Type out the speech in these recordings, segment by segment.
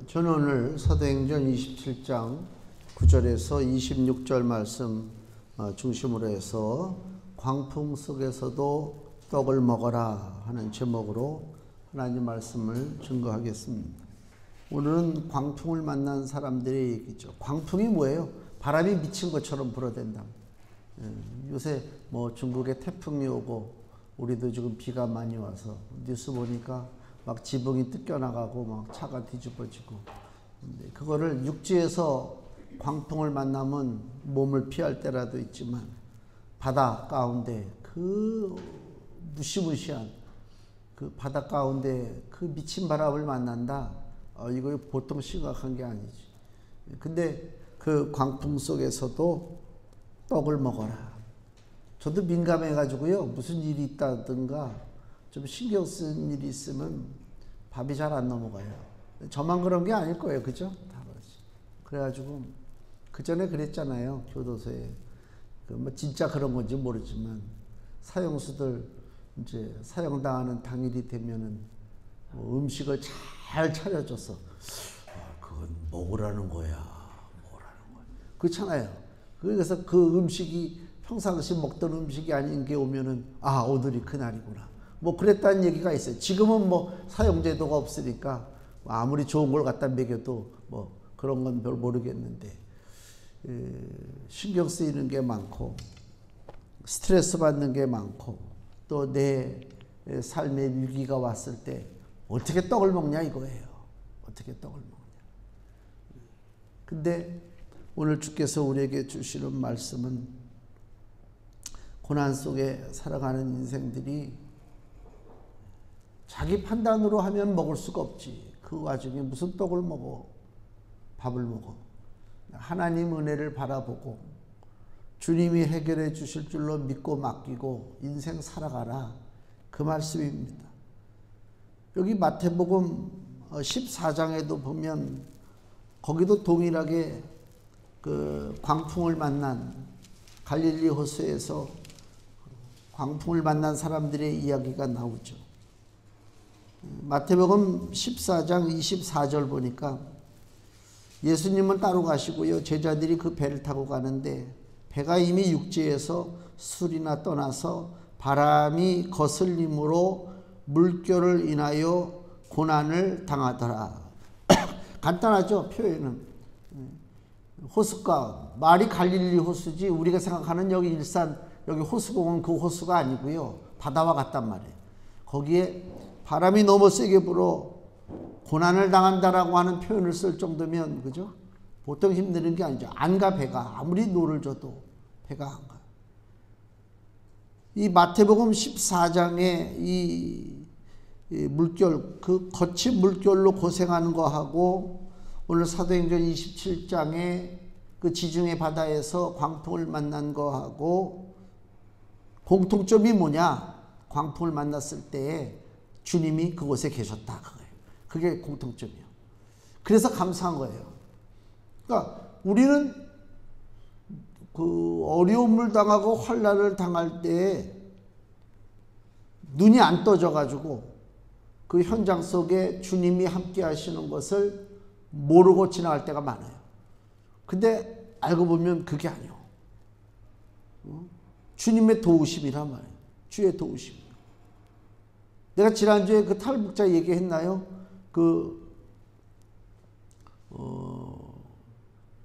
저는 오늘 사도행전 27장 9절에서 26절 말씀 중심으로 해서 광풍 속에서도 떡을 먹어라 하는 제목으로 하나님 말씀을 증거하겠습니다. 오늘은 광풍을 만난 사람들의 얘기죠. 광풍이 뭐예요? 바람이 미친 것처럼 불어댄다. 요새 뭐 중국에 태풍이 오고 우리도 지금 비가 많이 와서 뉴스 보니까 막 지붕이 뜯겨나가고 막 차가 뒤집어지고, 그거를 육지에서 광풍을 만나면 몸을 피할 때라도 있지만 바다 가운데 그 무시무시한 그 바다 가운데 그 미친 바람을 만난다. 이거 보통 심각한 게 아니지. 근데 그 광풍 속에서도 떡을 먹어라. 저도 민감해가지고요, 무슨 일이 있다든가 좀 신경 쓰는 일이 있으면 밥이 잘 안 넘어가요. 저만 그런 게 아닐 거예요, 그죠? 다 그렇지. 그래가지고 그 전에 그랬잖아요, 교도소에. 뭐 진짜 그런 건지 모르지만 사형수들 이제 사형당하는 당일이 되면은 음식을 잘 차려줘서 그건 먹으라는 거야, 먹으라는 거야. 그렇잖아요. 그래서 그 음식이 평상시 먹던 음식이 아닌 게 오면은 오늘이 그날이구나. 뭐 그랬다는 얘기가 있어요. 지금은 뭐 사형제도가 없으니까 아무리 좋은 걸 갖다 먹여도 뭐 그런 건 별 모르겠는데, 신경 쓰이는 게 많고 스트레스 받는 게 많고 또 내 삶의 위기가 왔을 때 어떻게 떡을 먹냐 이거예요. 어떻게 떡을 먹냐. 근데 오늘 주께서 우리에게 주시는 말씀은 고난 속에 살아가는 인생들이 자기 판단으로 하면 먹을 수가 없지. 그 와중에 무슨 떡을 먹어? 밥을 먹어. 하나님 은혜를 바라보고 주님이 해결해 주실 줄로 믿고 맡기고 인생 살아가라. 그 말씀입니다. 여기 마태복음 14장에도 보면 거기도 동일하게 그 광풍을 만난 갈릴리 호수에서 광풍을 만난 사람들의 이야기가 나오죠. 마태복음 14장 24절 보니까 예수님은 따로 가시고요, 제자들이 그 배를 타고 가는데 배가 이미 육지에서 술이나 떠나서 바람이 거슬림으로 물결을 인하여 고난을 당하더라. 간단하죠, 표현은. 호숫가, 말이 갈릴리 호수지 우리가 생각하는 여기 일산 여기 호수공원 그 호수가 아니고요, 바다와 같단 말이에요. 거기에 바람이 너무 세게 불어 고난을 당한다라고 하는 표현을 쓸 정도면, 그죠? 보통 힘드는 게 아니죠. 안 가, 배가. 아무리 노를 줘도 배가 안 가. 이 마태복음 14장의 이 물결, 그 거친 물결로 고생하는 거하고 오늘 사도행전 27장의 그 지중해 바다에서 광풍을 만난 거하고 공통점이 뭐냐? 광풍을 만났을 때에 주님이 그곳에 계셨다. 그게 공통점이에요. 그래서 감사한 거예요. 그러니까 우리는 그 어려움을 당하고 환난을 당할 때 눈이 안 떠져가지고 그 현장 속에 주님이 함께 하시는 것을 모르고 지나갈 때가 많아요. 근데 알고 보면 그게 아니에요. 주님의 도우심이란 말이에요. 주의 도우심. 내가 지난주에 그 탈북자 얘기했나요?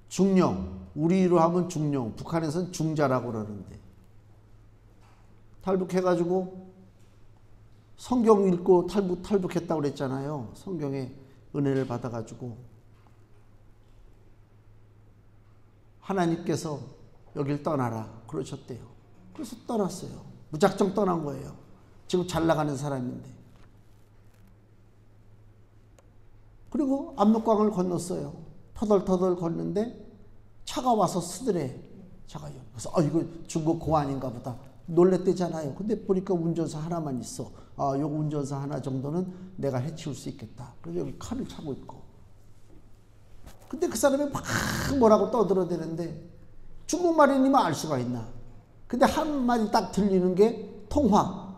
중령, 우리로 하면 중령, 북한에서는 중자라고 그러는데, 탈북해가지고 성경 읽고 탈북했다고 그랬잖아요. 성경의 은혜를 받아가지고 하나님께서 여길 떠나라 그러셨대요. 그래서 떠났어요. 무작정 떠난 거예요. 지금 잘 나가는 사람인데. 그리고 압록강을 건넜어요. 터덜터덜 걷는데 차가 와서 쓰더래. 차가요. 그래서 이거 중국 공안인가 보다 놀랬대잖아요. 근데 보니까 운전사 하나만 있어. 요 운전사 하나 정도는 내가 해치울 수 있겠다. 그래서 여기 칼을 차고 있고. 근데 그 사람이 막 뭐라고 떠들어대는데 중국말이니만 알 수가 있나. 근데 한마디 딱 들리는 게 통화.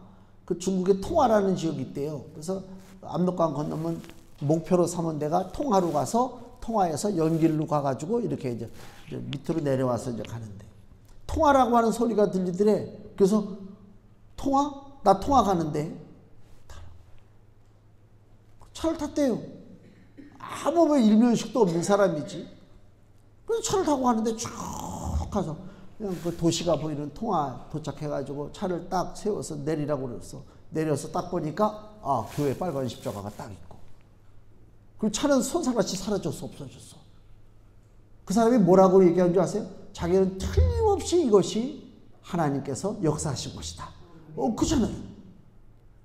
그 중국에 통화라는 지역이 있대요. 그래서 압록강 건너면 목표로 삼은 데가 통화로 가서 통화에서 연길로 가가지고 이렇게 이제 밑으로 내려와서 이제 가는데 통화라고 하는 소리가 들리더래. 그래서 통화? 나 통화 가는데 차를 탔대요. 아무 뭐 일면식도 없는 사람이지. 그래서 차를 타고 가는데 쭉 가서 그냥 그 도시가 보이는 통화 도착해가지고 차를 딱 세워서 내리라고 그랬어. 내려서 딱 보니까 아, 교회 빨간 십자가가 딱 있고. 그리고 차는 손살같이 사라졌어. 없어졌어. 그 사람이 뭐라고 얘기한 줄 아세요? 자기는 틀림없이 이것이 하나님께서 역사하신 것이다. 그잖아요.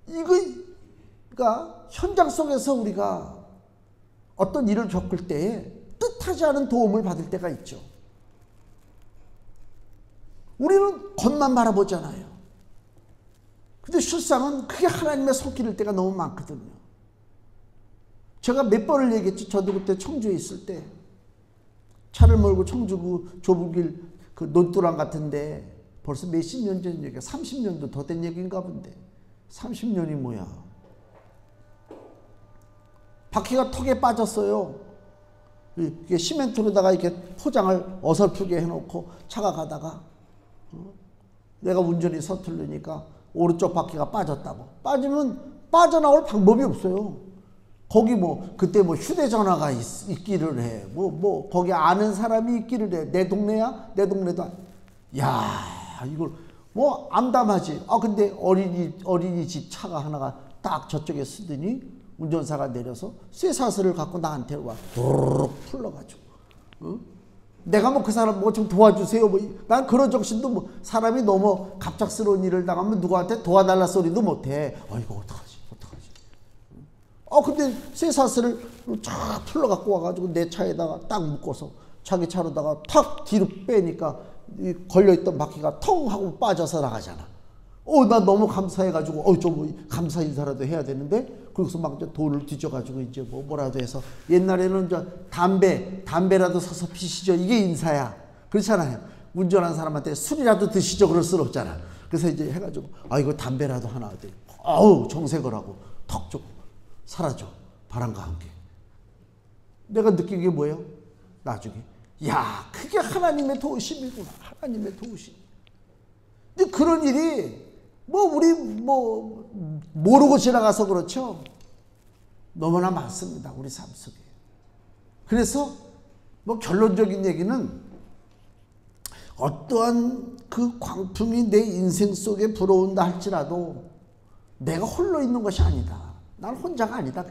그러니까 현장 속에서 우리가 어떤 일을 겪을 때에 뜻하지 않은 도움을 받을 때가 있죠. 우리는 겉만 바라보잖아요. 근데 실상은 그게 하나님의 손길일 때가 너무 많거든요. 제가 몇 번을 얘기했죠. 저도 그때 청주에 있을 때 차를 몰고 청주 그 좁은 길 그 논두랑 같은데 벌써 몇십 년 전 얘기야. 30년도 더 된 얘기인가 본데 30년이 뭐야. 바퀴가 턱에 빠졌어요. 이게 시멘트로다가 이렇게 포장을 어설프게 해놓고 차가 가다가 내가 운전이 서툴르니까 오른쪽 바퀴가 빠졌다고. 빠지면 빠져나올 방법이 없어요. 거기 뭐 그때 뭐 휴대전화가 있기를 해. 뭐 거기 아는 사람이 있기를 해. 내 동네야? 내 동네도 야 이걸 뭐 암담하지. 근데 어린이집 차가 하나가 딱 저쪽에 쓰더니 운전사가 내려서 쇠사슬을 갖고 나한테 와 도르륵 풀러가지고 내가 뭐 그 사람 뭐 좀 도와주세요. 난 그런 정신도 뭐 사람이 너무 갑작스러운 일을 당하면 누구한테 도와달라 소리도 못해. 이거 어떡하지? 근데 쇠사슬을 쫙 풀러갖고 와가지고 내 차에다가 딱 묶어서 자기 차로다가 탁 뒤로 빼니까 걸려있던 바퀴가 텅 하고 빠져서 나가잖아. 나 너무 감사해가지고 좀 감사 인사라도 해야 되는데 그래서 막 이제 돈을 뒤져가지고 이제 뭐라도 해서 옛날에는 이제 담배라도 사서 피시죠. 이게 인사야. 그렇잖아요. 운전한 사람한테 술이라도 드시죠. 그럴 수는 없잖아. 그래서 이제 해가지고 이거 담배라도 하나 돼. 정색을 하고 턱 좀 사라져. 바람과 함께. 내가 느낀 게 뭐예요? 나중에 그게 하나님의 도우심이구나. 하나님의 도우심. 근데 그런 일이 우리 모르고 지나가서 그렇죠. 너무나 많습니다. 우리 삶 속에. 그래서 결론적인 얘기는 어떠한 그 광풍이 내 인생 속에 불어온다 할지라도 내가 홀로 있는 것이 아니다. 난 혼자가 아니다.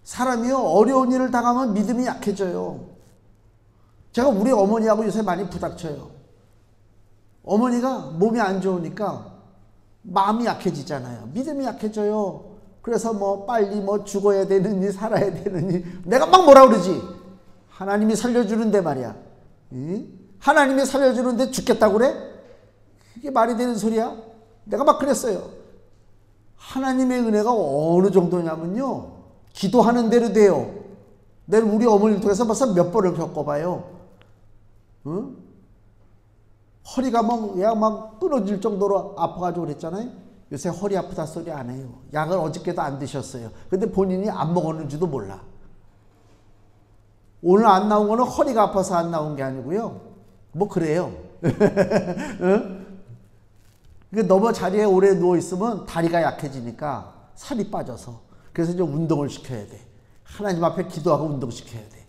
사람이요 어려운 일을 당하면 믿음이 약해져요. 제가 우리 어머니하고 요새 많이 부닥쳐요. 어머니가 몸이 안 좋으니까 마음이 약해지잖아요. 믿음이 약해져요. 그래서 빨리 죽어야 되느니 살아야 되느니 내가 막 뭐라 그러지. 하나님이 살려주는데 말이야. 하나님이 살려주는데 죽겠다고 그래? 그게 말이 되는 소리야? 내가 막 그랬어요. 하나님의 은혜가 어느 정도냐면요. 기도하는 대로 돼요. 내가 우리 어머니를 통해서 벌써 몇 번을 겪어봐요. 허리가 막 끊어질 정도로 아파가지고 그랬잖아요. 요새 허리 아프다 소리 안 해요. 약을 어저께도 안 드셨어요. 근데 본인이 안 먹었는지도 몰라. 오늘 안 나온 거는 허리가 아파서 안 나온 게 아니고요. 그래요. 너무 자리에 오래 누워있으면 다리가 약해지니까 살이 빠져서. 그래서 이제 운동을 시켜야 돼. 하나님 앞에 기도하고 운동시켜야 돼.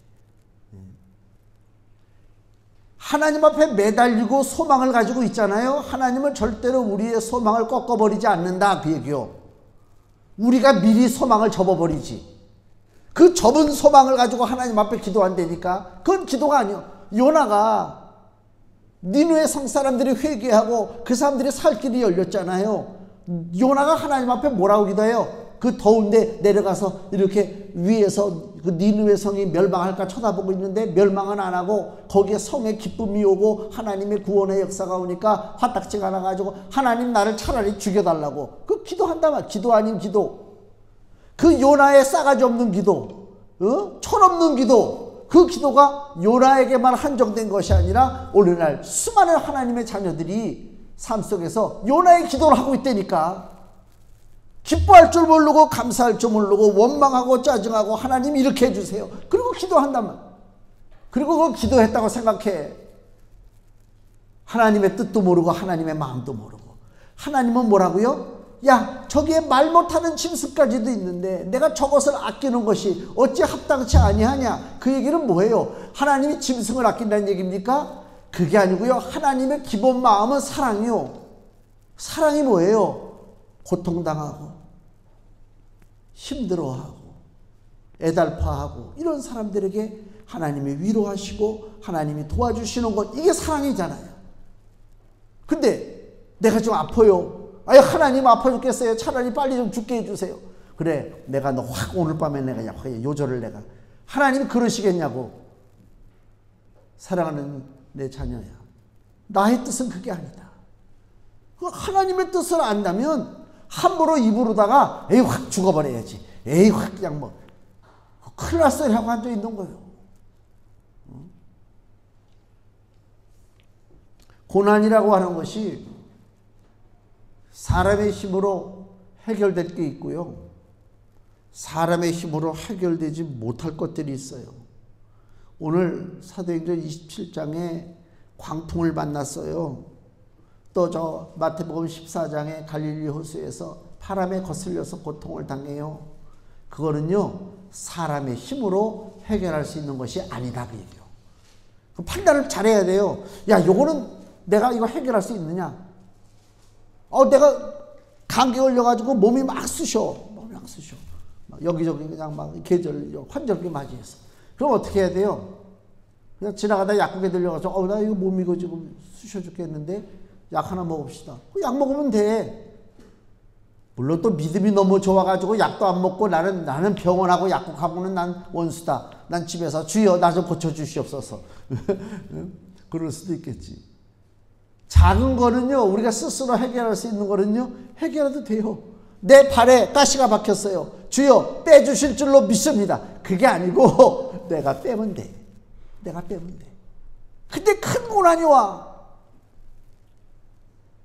하나님 앞에 매달리고 소망을 가지고 있잖아요. 하나님은 절대로 우리의 소망을 꺾어버리지 않는다. 그 얘기요. 우리가 미리 소망을 접어버리지. 그 접은 소망을 가지고 하나님 앞에 기도한다니까. 그건 기도가 아니요. 요나가 니느웨 성 사람들이 회개하고 그 사람들이 살 길이 열렸잖아요. 요나가 하나님 앞에 뭐라고 기도해요? 그 더운데 내려가서 이렇게 위에서 그 니느웨 성이 멸망할까 쳐다보고 있는데 멸망은 안 하고 거기에 성에 기쁨이 오고 하나님의 구원의 역사가 오니까 화딱지가 나가지고 하나님 나를 차라리 죽여달라고 그 기도한다 말. 기도 아닌 기도. 그 요나의 싸가지 없는 기도, 철없는 기도. 그 기도가 요나에게만 한정된 것이 아니라 오늘날 수많은 하나님의 자녀들이 삶 속에서 요나의 기도를 하고 있다니까. 기뻐할 줄 모르고 감사할 줄 모르고 원망하고 짜증하고 하나님 이렇게 해주세요. 그리고 기도한다면, 그리고 그걸 기도했다고 생각해. 하나님의 뜻도 모르고 하나님의 마음도 모르고. 하나님은 뭐라고요? 야, 저기에 말 못하는 짐승까지도 있는데 내가 저것을 아끼는 것이 어찌 합당치 아니하냐. 그 얘기는 뭐예요? 하나님이 짐승을 아낀다는 얘기입니까? 그게 아니고요. 하나님의 기본 마음은 사랑이요. 사랑이 뭐예요? 고통당하고 힘들어하고 애달파하고 이런 사람들에게 하나님이 위로하시고 하나님이 도와주시는 것, 이게 사랑이잖아요. 근데 내가 좀 아파요. 아유, 하나님 아파 죽겠어요. 차라리 빨리 좀 죽게 해주세요. 그래, 내가 너 확 오늘 밤에 내가 확 요절을 내가. 하나님이 그러시겠냐고. 사랑하는 내 자녀야, 나의 뜻은 그게 아니다. 하나님의 뜻을 안다면 함부로 입으로다가 에이 확 죽어버려야지, 에이 확 그냥 뭐 큰일 났어요 하고 앉아 있는 거예요. 고난이라고 하는 것이 사람의 힘으로 해결될 게 있고요, 사람의 힘으로 해결되지 못할 것들이 있어요. 오늘 사도행전 27장에 광풍을 만났어요. 또 저 마태복음 14장에 갈릴리 호수에서 바람에 거슬려서 고통을 당해요. 그거는요, 사람의 힘으로 해결할 수 있는 것이 아니다, 그 얘기예요. 그 판단을 잘해야 돼요. 야, 요거는 내가 이거 해결할 수 있느냐? 내가 감기 걸려가지고 몸이 막 쑤셔. 막 여기저기 그냥 막 계절, 환절기 맞이해서. 그럼 어떻게 해야 돼요? 그냥 지나가다 약국에 들려가서, 나 이거 몸이 이거 지금 쑤셔 죽겠는데 약 하나 먹읍시다. 약 먹으면 돼. 물론 또 믿음이 너무 좋아가지고 약도 안 먹고 나는 병원하고 약국하고는 난 원수다. 난 집에서 주여 나 좀 고쳐주시옵소서. 그럴 수도 있겠지. 작은 거는요, 우리가 스스로 해결할 수 있는 거는요, 해결해도 돼요. 내 발에 가시가 박혔어요. 주여 빼주실 줄로 믿습니다. 그게 아니고 내가 빼면 돼. 내가 빼면 돼. 근데 큰 고난이 와.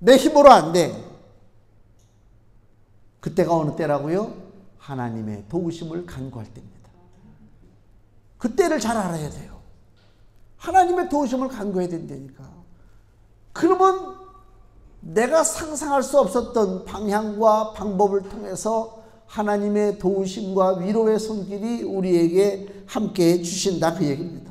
내 힘으로 안 돼. 그때가 어느 때라고요? 하나님의 도우심을 간구할 때입니다. 그때를 잘 알아야 돼요. 하나님의 도우심을 간구해야 된다니까. 그러면 내가 상상할 수 없었던 방향과 방법을 통해서 하나님의 도우심과 위로의 손길이 우리에게 함께해 주신다, 그 얘기입니다.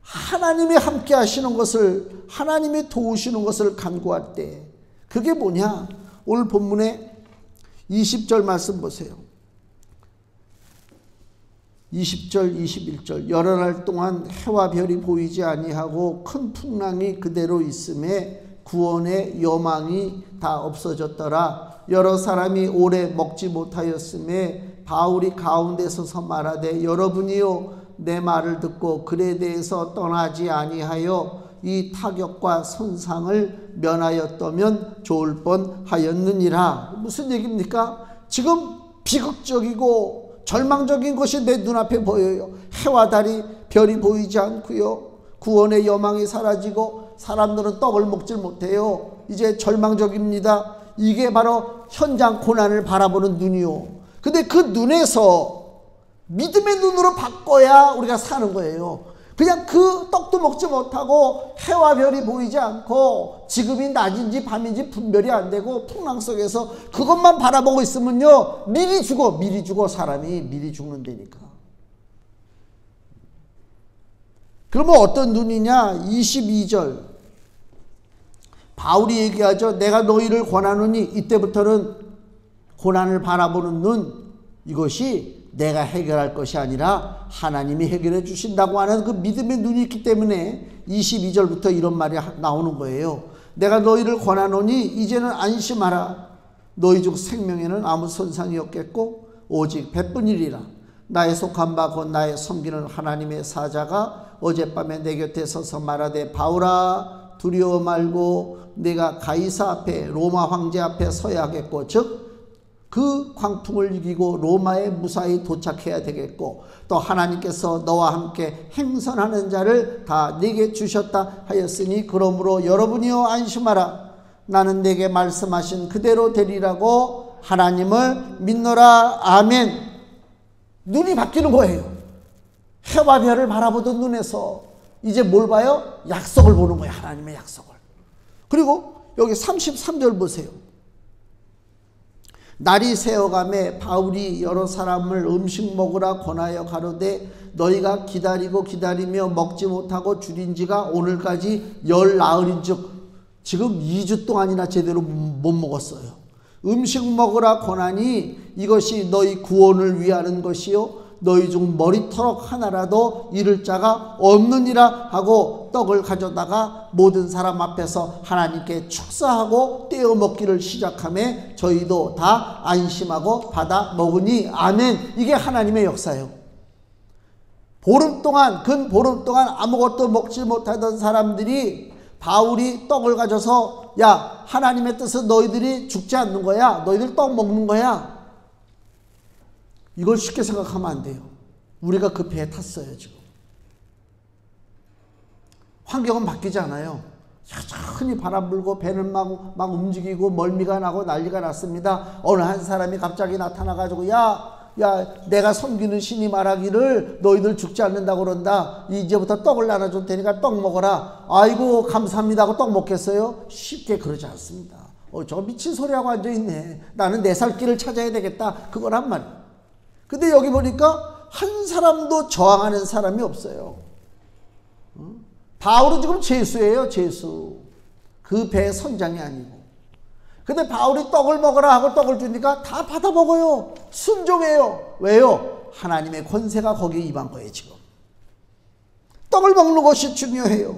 하나님이 함께 하시는 것을, 하나님이 도우시는 것을 간구할 때 그게 뭐냐? 오늘 본문에 20절 말씀 보세요. 20절 21절 여러 날 동안 해와 별이 보이지 아니하고 큰 풍랑이 그대로 있음에 구원의 여망이 다 없어졌더라. 여러 사람이 오래 먹지 못하였음에 바울이 가운데 서서 말하되 여러분이요 내 말을 듣고 글에 대해서 떠나지 아니하여 이 타격과 손상을 면하였다면 좋을 뻔하였느니라. 무슨 얘기입니까? 지금 비극적이고 절망적인 것이 내 눈앞에 보여요. 해와 달이 별이 보이지 않고요, 구원의 여망이 사라지고 사람들은 떡을 먹질 못해요. 이제 절망적입니다. 이게 바로 현장 고난을 바라보는 눈이요. 근데 그 눈에서 믿음의 눈으로 바꿔야 우리가 사는 거예요. 그냥 그 떡도 먹지 못하고 해와 별이 보이지 않고 지금이 낮인지 밤인지 분별이 안 되고 풍랑 속에서 그것만 바라보고 있으면요, 미리 죽어. 사람이 미리 죽는다니까. 그러면 어떤 눈이냐? 22절 바울이 얘기하죠. 내가 너희를 권하노니, 이때부터는 고난을 바라보는 눈, 이것이 내가 해결할 것이 아니라 하나님이 해결해 주신다고 하는 그 믿음의 눈이 있기 때문에 22절부터 이런 말이 나오는 거예요. 내가 너희를 권하노니 이제는 안심하라. 너희 중 생명에는 아무 손상이 없겠고 오직 배뿐이리라. 나의 속한 바 곧 나의 섬기는 하나님의 사자가 어젯밤에 내 곁에 서서 말하되 바울아 두려워 말고 내가 가이사 앞에 로마 황제 앞에 서야 하겠고, 즉 그 광풍을 이기고 로마에 무사히 도착해야 되겠고, 또 하나님께서 너와 함께 행선하는 자를 다 네게 주셨다 하였으니 그러므로 여러분이여 안심하라. 나는 내게 말씀하신 그대로 되리라고 하나님을 믿노라. 아멘. 눈이 바뀌는 거예요. 해와 별을 바라보던 눈에서 이제 뭘 봐요? 약속을 보는 거예요. 하나님의 약속을. 그리고 여기 33절 보세요. 날이 새어가매 바울이 여러 사람을 음식 먹으라 권하여 가로되 너희가 기다리고 기다리며 먹지 못하고 줄인 지가 오늘까지 열 나흘인즉 지금 2주 동안이나 제대로 못 먹었어요. 음식 먹으라 권하니 이것이 너희 구원을 위하는 것이요 너희 중 머리털럭 하나라도 잃을 자가 없느니라 하고 떡을 가져다가 모든 사람 앞에서 하나님께 축사하고 떼어 먹기를 시작하며 저희도 다 안심하고 받아 먹으니 아멘. 이게 하나님의 역사예요. 보름 동안 근 보름 동안 아무것도 먹지 못하던 사람들이 바울이 떡을 가져서 야 하나님의 뜻은 너희들이 죽지 않는 거야. 너희들 떡 먹는 거야. 이걸 쉽게 생각하면 안 돼요. 우리가 그 배에 탔어요. 지금 환경은 바뀌지 않아요. 여전히 바람 불고 배는 막 움직이고 멀미가 나고 난리가 났습니다. 어느 한 사람이 갑자기 나타나가지고 야 내가 섬기는 신이 말하기를 너희들 죽지 않는다고 그런다. 이제부터 떡을 나눠줄 테니까 떡 먹어라. 아이고 감사합니다 하고 떡 먹겠어요? 쉽게 그러지 않습니다. 저 미친 소리하고 앉아있네. 나는 내 살 길을 찾아야 되겠다. 그거란 말이에요. 근데 여기 보니까 한 사람도 저항하는 사람이 없어요. 바울은 지금 죄수예요. 죄수. 그 배의 선장이 아니고. 근데 바울이 떡을 먹으라 하고 떡을 주니까 다 받아 먹어요. 순종해요. 왜요? 하나님의 권세가 거기에 임한 거예요. 지금 떡을 먹는 것이 중요해요.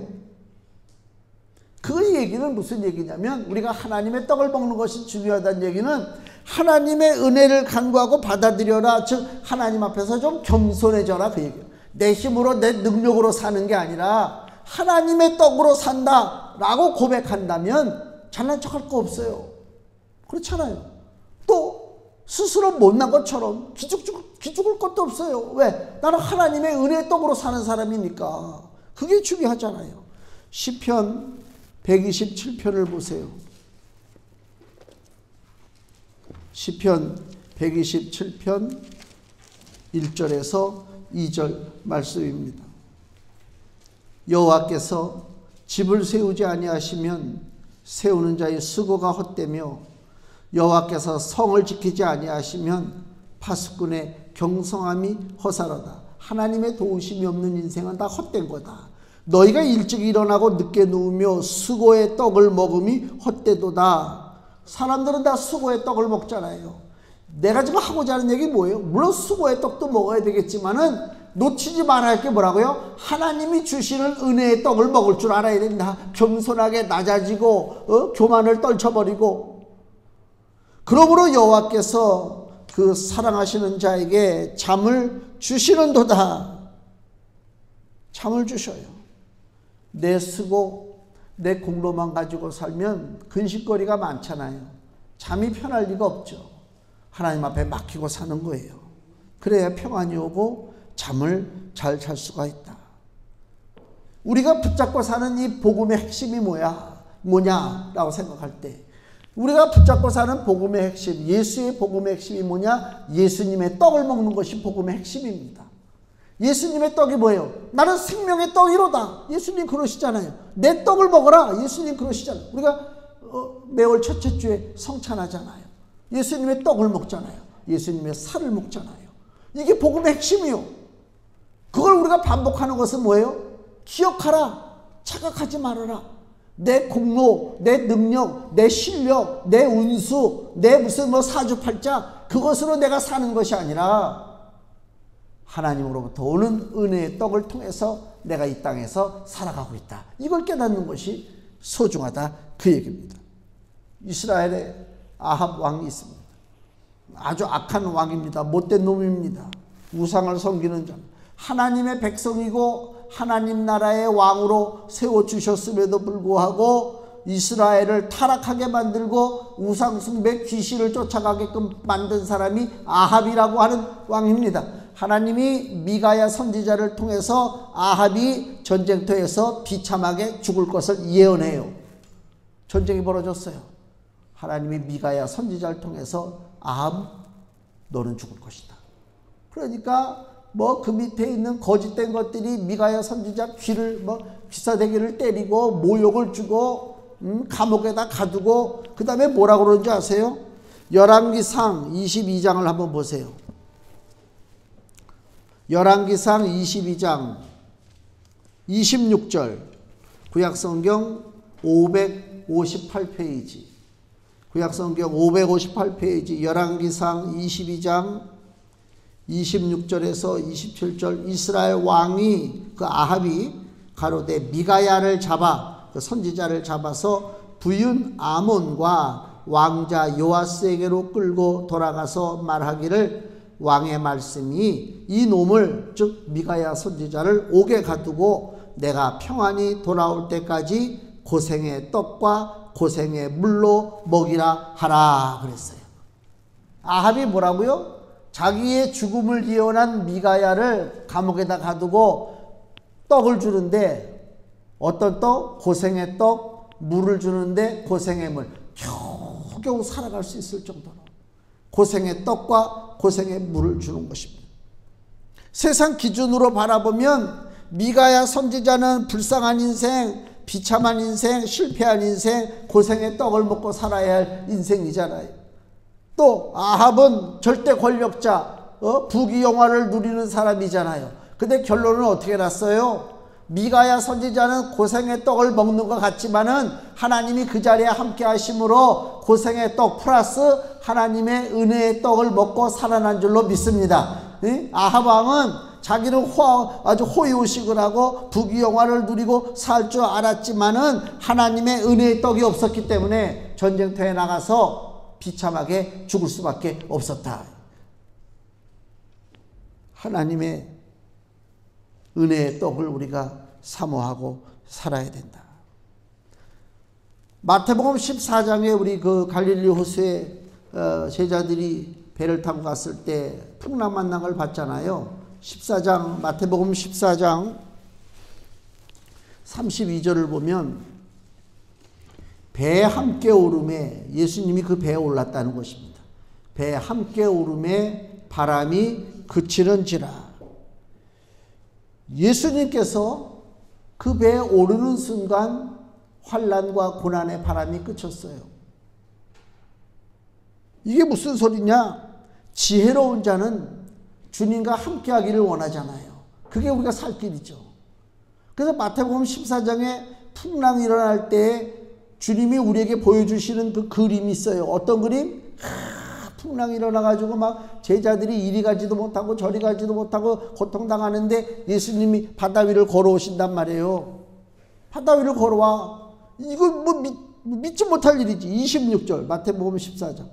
그 얘기는 무슨 얘기냐면 우리가 하나님의 떡을 먹는 것이 중요하다는 얘기는 하나님의 은혜를 간구하고 받아들여라. 즉 하나님 앞에서 좀 겸손해져라. 그 얘기예요. 내 힘으로 내 능력으로 사는 게 아니라 하나님의 떡으로 산다라고 고백한다면 잘난 척할 거 없어요. 그렇잖아요. 또 스스로 못난 것처럼 기죽을 것도 없어요. 왜? 나는 하나님의 은혜의 떡으로 사는 사람이니까. 그게 중요하잖아요. 시편 127편을 보세요. 시편 127편 1절에서 2절 말씀입니다. 여호와께서 집을 세우지 아니하시면 세우는 자의 수고가 헛되며 여호와께서 성을 지키지 아니하시면 파수꾼의 경성함이 허사로다. 하나님의 도우심이 없는 인생은 다 헛된 거다. 너희가 일찍 일어나고 늦게 누우며 수고의 떡을 먹음이 헛되도다. 사람들은 다 수고의 떡을 먹잖아요. 내가 지금 하고자 하는 얘기 뭐예요? 물론 수고의 떡도 먹어야 되겠지만은 놓치지 말아야 할 게 뭐라고요? 하나님이 주시는 은혜의 떡을 먹을 줄 알아야 된다. 겸손하게 낮아지고 교만을 떨쳐버리고. 그러므로 여호와께서 그 사랑하시는 자에게 잠을 주시는도다. 잠을 주셔요. 내 수고 내 공로만 가지고 살면 근심거리가 많잖아요. 잠이 편할 리가 없죠. 하나님 앞에 맡기고 사는 거예요. 그래야 평안이 오고 잠을 잘 잘 수가 있다. 우리가 붙잡고 사는 이 복음의 핵심이 뭐냐라고 생각할 때 우리가 붙잡고 사는 복음의 핵심, 예수의 복음의 핵심이 뭐냐? 예수님의 떡을 먹는 것이 복음의 핵심입니다. 예수님의 떡이 뭐예요? 나는 생명의 떡이로다. 예수님 그러시잖아요. 내 떡을 먹어라. 예수님 그러시잖아요. 우리가 매월 첫째 주에 성찬하잖아요. 예수님의 떡을 먹잖아요. 예수님의 살을 먹잖아요. 이게 복음의 핵심이요. 그걸 우리가 반복하는 것은 뭐예요? 기억하라. 착각하지 말아라. 내 공로, 내 능력, 내 실력, 내 운수, 내 무슨 사주팔자 그것으로 내가 사는 것이 아니라 하나님으로부터 오는 은혜의 떡을 통해서 내가 이 땅에서 살아가고 있다. 이걸 깨닫는 것이 소중하다. 그 얘기입니다. 이스라엘에 아합 왕이 있습니다. 아주 악한 왕입니다. 못된 놈입니다. 우상을 섬기는 자. 하나님의 백성이고 하나님 나라의 왕으로 세워주셨음에도 불구하고 이스라엘을 타락하게 만들고 우상숭배 귀신을 쫓아가게끔 만든 사람이 아합이라고 하는 왕입니다. 하나님이 미가야 선지자를 통해서 아합이 전쟁터에서 비참하게 죽을 것을 예언해요. 전쟁이 벌어졌어요. 하나님이 미가야 선지자를 통해서 아합 너는 죽을 것이다. 그러니까 그 밑에 있는 거짓된 것들이 미가야 선지자 귀를 귀싸대기를 때리고 모욕을 주고 감옥에다 가두고 그 다음에 뭐라고 그러는지 아세요? 열왕기상 22장을 한번 보세요. 열왕기상 22장 26절 구약성경 558페이지 구약성경 558페이지 열왕기상 22장 26절에서 27절 이스라엘 왕이 그 아합이 가로되 미가야를 잡아 그 선지자를 잡아서 부윤 아몬과 왕자 요아스에게로 끌고 돌아가서 말하기를 왕의 말씀이 이 놈을 즉 미가야 선지자를 옥에 가두고 내가 평안히 돌아올 때까지 고생의 떡과 고생의 물로 먹이라 하라 그랬어요. 아합이 뭐라고요? 자기의 죽음을 예언한 미가야를 감옥에다 가두고 떡을 주는데 어떤 떡? 고생의 떡, 물을 주는데 고생의 물. 겨우겨우 살아갈 수 있을 정도로 고생의 떡과 고생의 물을 주는 것입니다. 세상 기준으로 바라보면 미가야 선지자는 불쌍한 인생, 비참한 인생, 실패한 인생, 고생의 떡을 먹고 살아야 할 인생이잖아요. 또 아합은 절대 권력자, 부귀영화를 누리는 사람이잖아요. 근데 결론은 어떻게 났어요? 미가야 선지자는 고생의 떡을 먹는 것 같지만은 하나님이 그 자리에 함께 하심으로 고생의 떡 플러스 하나님의 은혜의 떡을 먹고 살아난 줄로 믿습니다. 아합 왕은 자기는 아주 호의호식을 하고 부귀영화를 누리고 살 줄 알았지만은 하나님의 은혜의 떡이 없었기 때문에 전쟁터에 나가서 비참하게 죽을 수밖에 없었다. 하나님의 은혜의 떡을 우리가 사모하고 살아야 된다. 마태복음 14장에 우리 그 갈릴리 호수에 제자들이 배를 타고 갔을 때 풍랑 만난을 봤잖아요. 14장 마태복음 14장 32절을 보면 배 함께 오름에 예수님이 그 배에 올랐다는 것입니다. 배 함께 오름에 바람이 그치는지라. 예수님께서 그 배에 오르는 순간 환난과 고난의 바람이 그쳤어요. 이게 무슨 소리냐? 지혜로운 자는 주님과 함께 하기를 원하잖아요. 그게 우리가 살 길이죠. 그래서 마태복음 14장에 풍랑이 일어날 때 주님이 우리에게 보여주시는 그 그림이 있어요. 어떤 그림? 풍랑이 일어나가지고 막 제자들이 이리 가지도 못하고 저리 가지도 못하고 고통당하는데 예수님이 바다 위를 걸어오신단 말이에요. 바다 위를 걸어와. 이거 믿지 못할 일이지. 26절 마태복음 14장.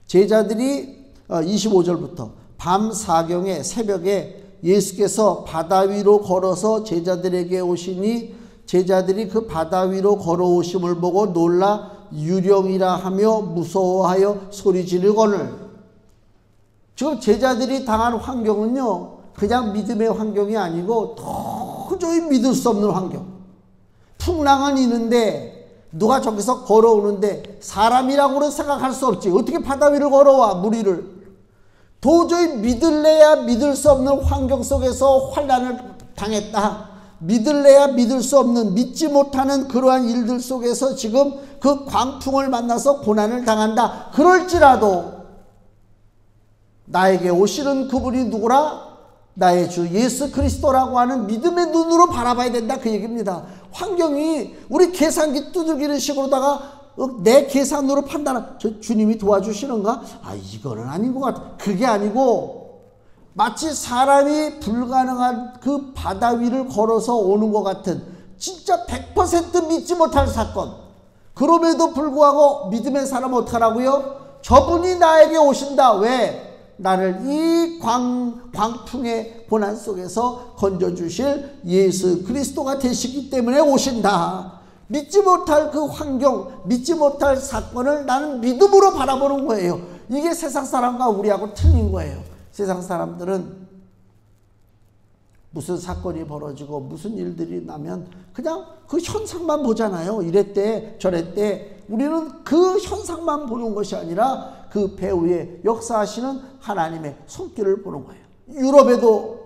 제자들이 25절부터 밤 사경에 새벽에 예수께서 바다 위로 걸어서 제자들에게 오시니 제자들이 그 바다 위로 걸어오심을 보고 놀라 유령이라 하며 무서워하여 소리 지르거늘. 지금 제자들이 당한 환경은요 그냥 믿음의 환경이 아니고 도저히 믿을 수 없는 환경. 풍랑은 있는데 누가 저기서 걸어오는데 사람이라고는 생각할 수 없지. 어떻게 바다 위를 걸어와 물 위를. 도저히 믿을래야 믿을 수 없는 환경 속에서 환난을 당했다. 믿을래야 믿을 수 없는 믿지 못하는 그러한 일들 속에서 지금 그 광풍을 만나서 고난을 당한다. 그럴지라도 나에게 오시는 그분이 누구라? 나의 주 예수 그리스도라고 하는 믿음의 눈으로 바라봐야 된다. 그 얘기입니다. 환경이 우리 계산기 두들기는 식으로다가 내 계산으로 판단한 저 주님이 도와주시는가? 이거는 아닌 것 같아. 그게 아니고 마치 사람이 불가능한 그 바다 위를 걸어서 오는 것 같은 진짜 100% 믿지 못할 사건. 그럼에도 불구하고 믿음의 사람은 어떡하라고요? 저분이 나에게 오신다. 왜? 나를 이 광풍의 고난 속에서 건져주실 예수 그리스도가 되시기 때문에 오신다. 믿지 못할 그 환경, 믿지 못할 사건을 나는 믿음으로 바라보는 거예요. 이게 세상 사람과 우리하고 틀린 거예요. 세상 사람들은 무슨 사건이 벌어지고 무슨 일들이 나면 그냥 그 현상만 보잖아요. 이랬대 저랬대. 우리는 그 현상만 보는 것이 아니라 그 배후에 역사하시는 하나님의 손길을 보는 거예요. 유럽에도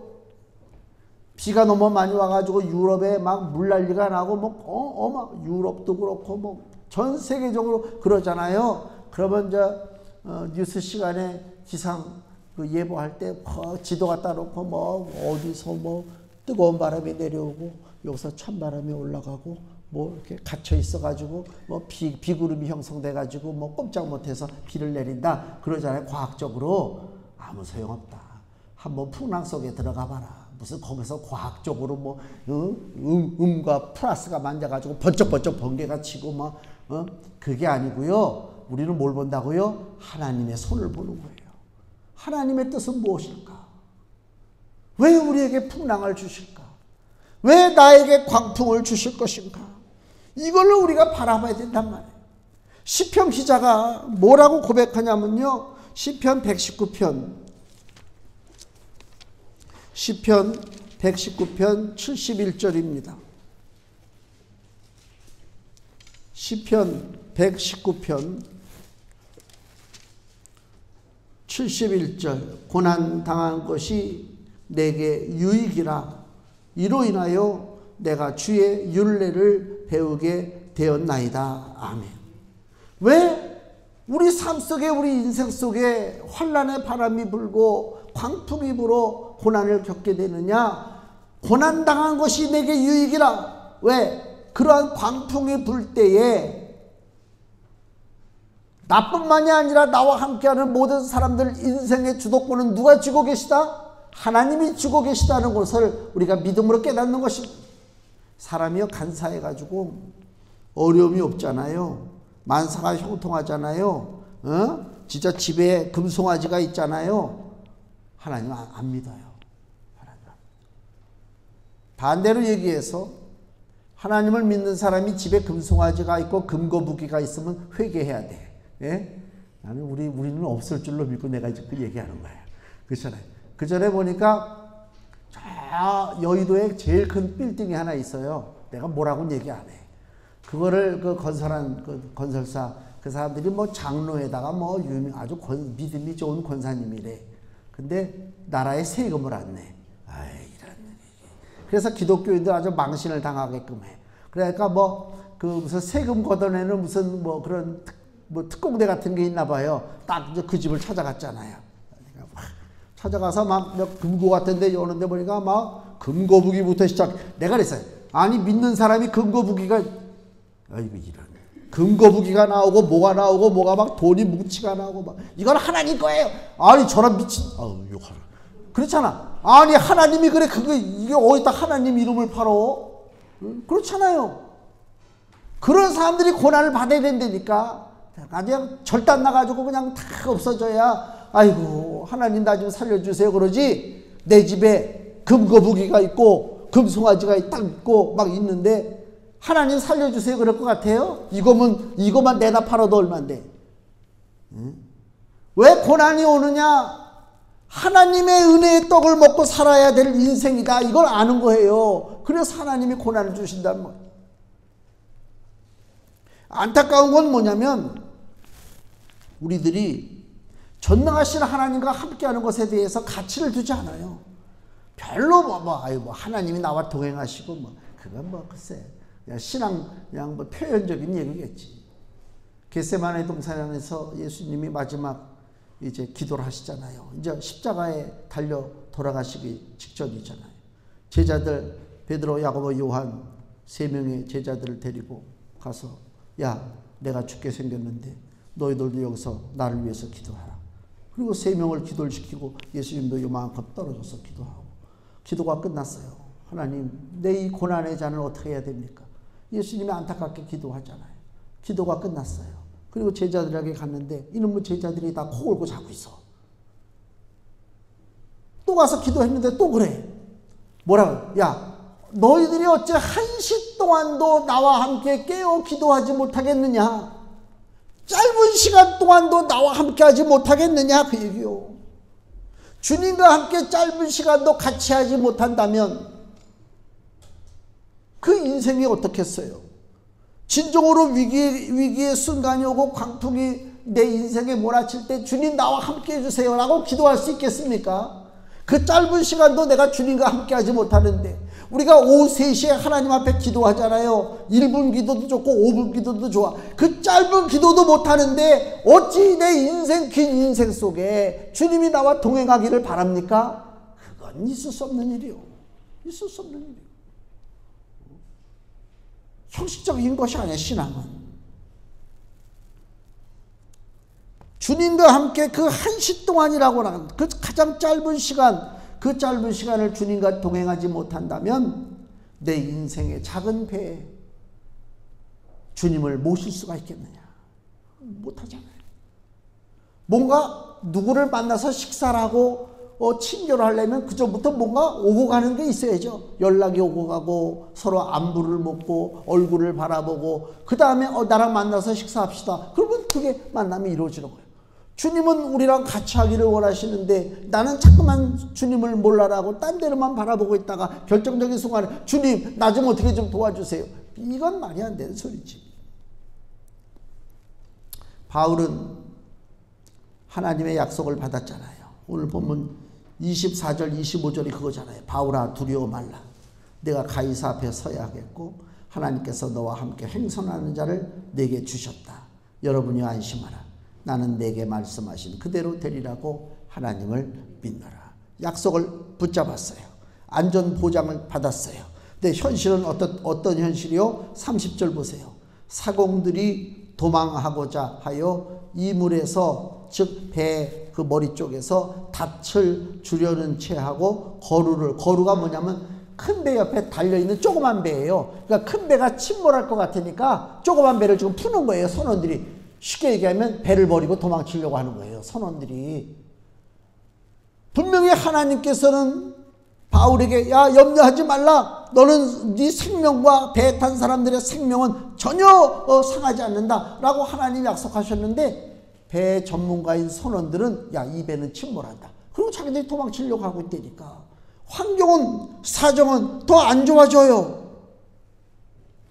비가 너무 많이 와가지고 유럽에 막 물난리가 나고 막 유럽도 그렇고 뭐 전 세계적으로 그러잖아요. 그러면 뉴스 시간에 기상 그 예보할 때 지도 갖다 놓고 뭐 어디서 뭐 뜨거운 바람이 내려오고 여기서 찬바람이 올라가고 뭐 이렇게 갇혀 있어가지고 뭐 비구름이 형성돼가지고 뭐 꼼짝 못해서 비를 내린다 그러잖아요. 과학적으로 아무 소용없다. 한번 풍랑 속에 들어가 봐라. 무슨 거기서 과학적으로 뭐 음과 플러스가 만져가지고 번쩍번쩍 번개가 치고 막 그게 아니고요. 우리는 뭘 본다고요? 하나님의 손을 보는 거예요. 하나님의 뜻은 무엇일까? 왜 우리에게 풍랑을 주실까? 왜 나에게 광풍을 주실 것인가? 이걸로 우리가 바라봐야 된단 말이에요. 시편 기자가 뭐라고 고백하냐면요. 시편 119편 71절입니다. 시편 119편 71절 고난당한 것이 내게 유익이라 이로 인하여 내가 주의 율례를 배우게 되었나이다. 아멘. 왜 우리 삶 속에 우리 인생 속에 환난의 바람이 불고 광풍이 불어 고난을 겪게 되느냐? 고난당한 것이 내게 유익이라. 왜? 그러한 광풍이 불 때에 나뿐만이 아니라 나와 함께하는 모든 사람들 인생의 주도권은 누가 쥐고 계시다? 하나님이 쥐고 계시다는 것을 우리가 믿음으로 깨닫는 것입니다. 사람이요 간사해가지고 어려움이 없잖아요. 만사가 형통하잖아요. 진짜 집에 금송아지가 있잖아요. 하나님 안 믿어요. 하나님. 반대로 얘기해서 하나님을 믿는 사람이 집에 금송아지가 있고 금거북이가 있으면 회개해야 돼. 예? 나는 우리는 없을 줄로 믿고 내가 지금 그 얘기하는 거예요. 그렇잖아요. 그 전에 보니까 저 여의도에 제일 큰 빌딩이 하나 있어요. 내가 뭐라고는 얘기 안 해. 그거를 그 건설한 그 건설사 그 사람들이 뭐 장로에다가 뭐 아주 믿음이 좋은 권사님이래. 근데 나라에 세금을 안 내. 아이 이런 얘기. 그래서 기독교인들 아주 망신을 당하게끔 해. 그러니까 뭐 그 무슨 세금 걷어내는 무슨 뭐 그런 특공대 같은 게 있나 봐요. 딱 그 집을 찾아갔잖아요. 찾아가서 막 금고 같은 데 오는데 보니까 막 금고부기부터 시작. 내가 그랬어요. 아니 믿는 사람이 금고부기가 아이고 이런 금고부기가 나오고 뭐가 나오고 뭐가 막 돈이 뭉치가 나오고 막 이건 하나님 거예요. 아니 저런 미친 욕하라. 그렇잖아. 아니 하나님이 그래 그거 이게 어디다 하나님 이름을 팔어? 그렇잖아요. 그런 사람들이 고난을 받아야 된다니까. 그냥 절단 나가지고 그냥 다 없어져야 아이고 하나님 나 좀 살려주세요 그러지. 내 집에 금거북이가 있고 금송아지가 딱 있고 막 있는데 하나님 살려주세요 그럴 것 같아요? 이거만 내다 팔아도 얼만데. 왜 고난이 오느냐? 하나님의 은혜의 떡을 먹고 살아야 될 인생이다. 이걸 아는 거예요. 그래서 하나님이 고난을 주신다는 거예요. 안타까운 건 뭐냐면 우리들이 전능하신 하나님과 함께하는 것에 대해서 가치를 두지 않아요. 별로 뭐 하나님이 나와 동행하시고 그건 글쎄 그냥 신앙 그냥 표현적인 얘기겠지. 겟세마네 동산 안에서 예수님이 마지막 이제 기도를 하시잖아요. 이제 십자가에 달려 돌아가시기 직전이잖아요. 제자들 베드로, 야고보, 요한 세 명의 제자들을 데리고 가서 야 내가 죽게 생겼는데 너희들도 여기서 나를 위해서 기도하라. 그리고 세 명을 기도를 시키고 예수님도 요만큼 떨어져서 기도하고 기도가 끝났어요. 하나님 내 이 고난의 잔을 어떻게 해야 됩니까? 예수님이 안타깝게 기도하잖아요. 기도가 끝났어요. 그리고 제자들에게 갔는데 이놈의 제자들이 다 코 골고 자고 있어. 또 가서 기도했는데 또 그래. 뭐라고? 야 너희들이 어째 1시 동안도 나와 함께 깨어 기도하지 못하겠느냐? 짧은 시간 동안도 나와 함께 하지 못하겠느냐? 그 얘기요. 주님과 함께 짧은 시간도 같이 하지 못한다면 그 인생이 어떻겠어요? 진정으로 위기의 순간이 오고 광풍이 내 인생에 몰아칠 때 주님 나와 함께 해주세요 라고 기도할 수 있겠습니까? 그 짧은 시간도 내가 주님과 함께 하지 못하는데, 우리가 오후 3시에 하나님 앞에 기도하잖아요. 1분 기도도 좋고 5분 기도도 좋아. 그 짧은 기도도 못하는데 어찌 내 인생, 긴 인생 속에 주님이 나와 동행하기를 바랍니까? 그건 있을 수 없는 일이요. 있을 수 없는 일이요. 형식적인 것이 아니야, 신앙은. 주님과 함께 그 1시 동안이라고 하는 그 가장 짧은 시간, 그 짧은 시간을 주님과 동행하지 못한다면 내 인생의 작은 배에 주님을 모실 수가 있겠느냐? 못하잖아요. 뭔가 누구를 만나서 식사를 하고 친교를 하려면 그전부터 뭔가 오고 가는 게 있어야죠. 연락이 오고 가고 서로 안부를 묻고 얼굴을 바라보고 그 다음에 나랑 만나서 식사합시다. 그러면 그게 만남이 이루어지는 거예요. 주님은 우리랑 같이 하기를 원하시는데 나는 자꾸만 주님을 몰라라고 딴 데로만 바라보고 있다가 결정적인 순간에 주님 나 좀 어떻게 좀 도와주세요. 이건 말이 안 되는 소리지. 바울은 하나님의 약속을 받았잖아요. 오늘 보면 24절 25절이 그거잖아요. 바울아 두려워 말라. 내가 가이사 앞에 서야 하겠고 하나님께서 너와 함께 행선하는 자를 내게 주셨다. 여러분이 안심하라. 나는 내게 말씀하신 그대로 되리라고 하나님을 믿노라. 약속을 붙잡았어요. 안전 보장을 받았어요. 근데 현실은 어떤 현실이요? 30절 보세요. 사공들이 도망하고자 하여 이물에서, 즉 배 그 머리 쪽에서 닻을 주려는 채 하고 거루가 뭐냐면 큰 배 옆에 달려있는 조그만 배예요. 그러니까 큰 배가 침몰할 것 같으니까 조그만 배를 지금 푸는 거예요. 선원들이. 쉽게 얘기하면 배를 버리고 도망치려고 하는 거예요. 선원들이. 분명히 하나님께서는 바울에게 야 염려하지 말라. 너는 네 생명과 배에 탄 사람들의 생명은 전혀 상하지 않는다 라고 하나님이 약속하셨는데, 배 전문가인 선원들은 야 이 배는 침몰한다. 그리고 자기들이 도망치려고 하고 있다니까. 환경은, 사정은 더 안 좋아져요.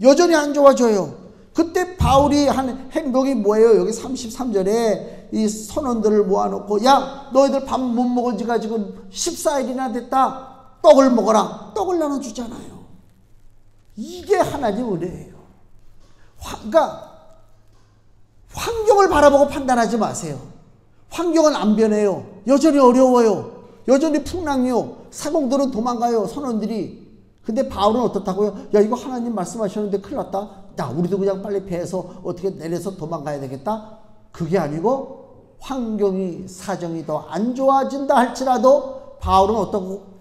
여전히 안 좋아져요. 그때 바울이 한 행동이 뭐예요? 여기 33절에 이 선원들을 모아놓고 야 너희들 밥 못 먹은 지가 지금 14일이나 됐다. 떡을 먹어라. 떡을 나눠주잖아요. 이게 하나님 은혜예요. 그러니까 환경을 바라보고 판단하지 마세요. 환경은 안 변해요. 여전히 어려워요. 여전히 풍랑이요. 사공들은 도망가요. 선원들이. 근데 바울은 어떻다고요? 야 이거 하나님 말씀하셨는데 큰일 났다. 야 우리도 그냥 빨리 배에서 어떻게 내려서 도망가야 되겠다. 그게 아니고 환경이, 사정이 더 안 좋아진다 할지라도 바울은 어떻고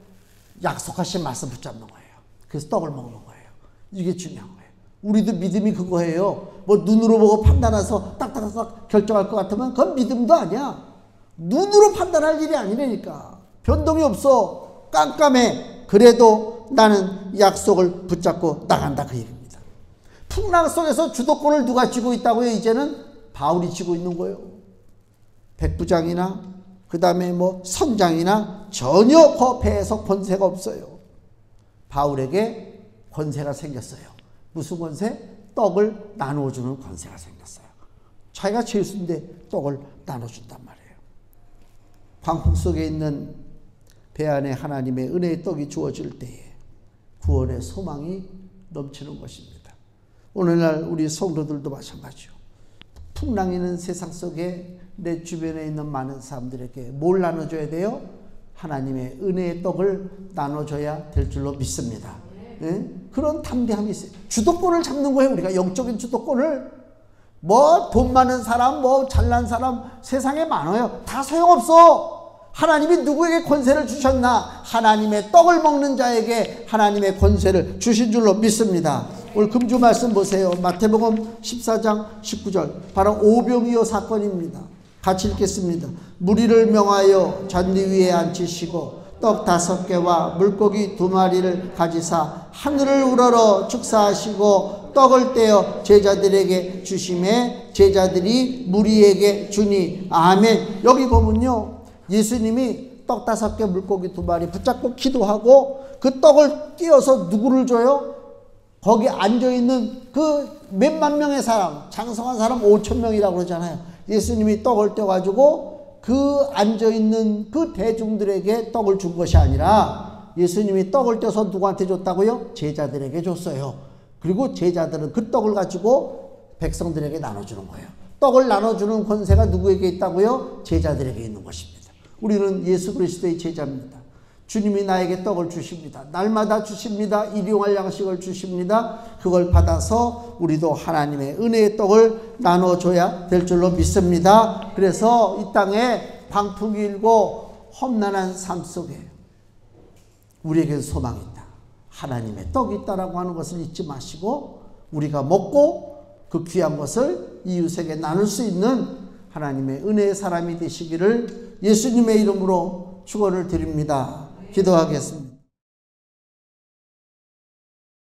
약속하신 말씀 붙잡는 거예요. 그래서 떡을 먹는 거예요. 이게 중요한 거예요. 우리도 믿음이 그거예요. 뭐 눈으로 보고 판단해서 딱딱딱 결정할 것 같으면 그건 믿음도 아니야. 눈으로 판단할 일이 아니라니까. 변동이 없어. 깜깜해. 그래도 나는 약속을 붙잡고 나간다 그 얘기입니다. 풍랑 속에서 주도권을 누가 쥐고 있다고요? 이제는 바울이 쥐고 있는 거예요. 백부장이나 그 다음에 뭐 선장이나 전혀 그 배에서 권세가 없어요. 바울에게 권세가 생겼어요. 무슨 권세? 떡을 나눠주는 권세가 생겼어요. 자기가 죄수인데 떡을 나눠준단 말이에요. 광풍 속에 있는 배 안에 하나님의 은혜의 떡이 주어질 때에 구원의 소망이 넘치는 것입니다. 오늘날 우리 성도들도 마찬가지요. 풍랑이 있는 세상 속에 내 주변에 있는 많은 사람들에게 뭘 나눠줘야 돼요? 하나님의 은혜의 떡을 나눠줘야 될 줄로 믿습니다. 네? 그런 담대함이 있어요. 주도권을 잡는 거예요. 우리가 영적인 주도권을. 뭐 돈 많은 사람, 뭐 잘난 사람 세상에 많아요. 다 소용없어. 하나님이 누구에게 권세를 주셨나? 하나님의 떡을 먹는 자에게 하나님의 권세를 주신 줄로 믿습니다. 오늘 금주 말씀 보세요. 마태복음 14장 19절. 바로 오병이어 사건입니다. 같이 읽겠습니다. 무리를 명하여 잔디 위에 앉히시고 떡 5개와 물고기 2마리를 가지사 하늘을 우러러 축사하시고 떡을 떼어 제자들에게 주심에 제자들이 무리에게 주니 아멘. 여기 보면요, 예수님이 떡 5개 물고기 2마리 붙잡고 기도하고 그 떡을 띄어서 누구를 줘요? 거기 앉아있는 그 몇만 명의 사람, 장성한 사람 5천 명이라고 그러잖아요. 예수님이 떡을 떼가지고 그 앉아있는 그 대중들에게 떡을 준 것이 아니라 예수님이 떡을 떼서 누구한테 줬다고요? 제자들에게 줬어요. 그리고 제자들은 그 떡을 가지고 백성들에게 나눠주는 거예요. 떡을 나눠주는 권세가 누구에게 있다고요? 제자들에게 있는 것입니다. 우리는 예수 그리스도의 제자입니다. 주님이 나에게 떡을 주십니다. 날마다 주십니다. 일용할 양식을 주십니다. 그걸 받아서 우리도 하나님의 은혜의 떡을 나눠줘야 될 줄로 믿습니다. 그래서 이 땅에 광풍이 일고 험난한 삶 속에 우리에게 소망이 있다. 하나님의 떡이 있다라고 하는 것을 잊지 마시고 우리가 먹고 그 귀한 것을 이웃에게 나눌 수 있는 하나님의 은혜의 사람이 되시기를 예수님의 이름으로 축원을 드립니다. 기도하겠습니다.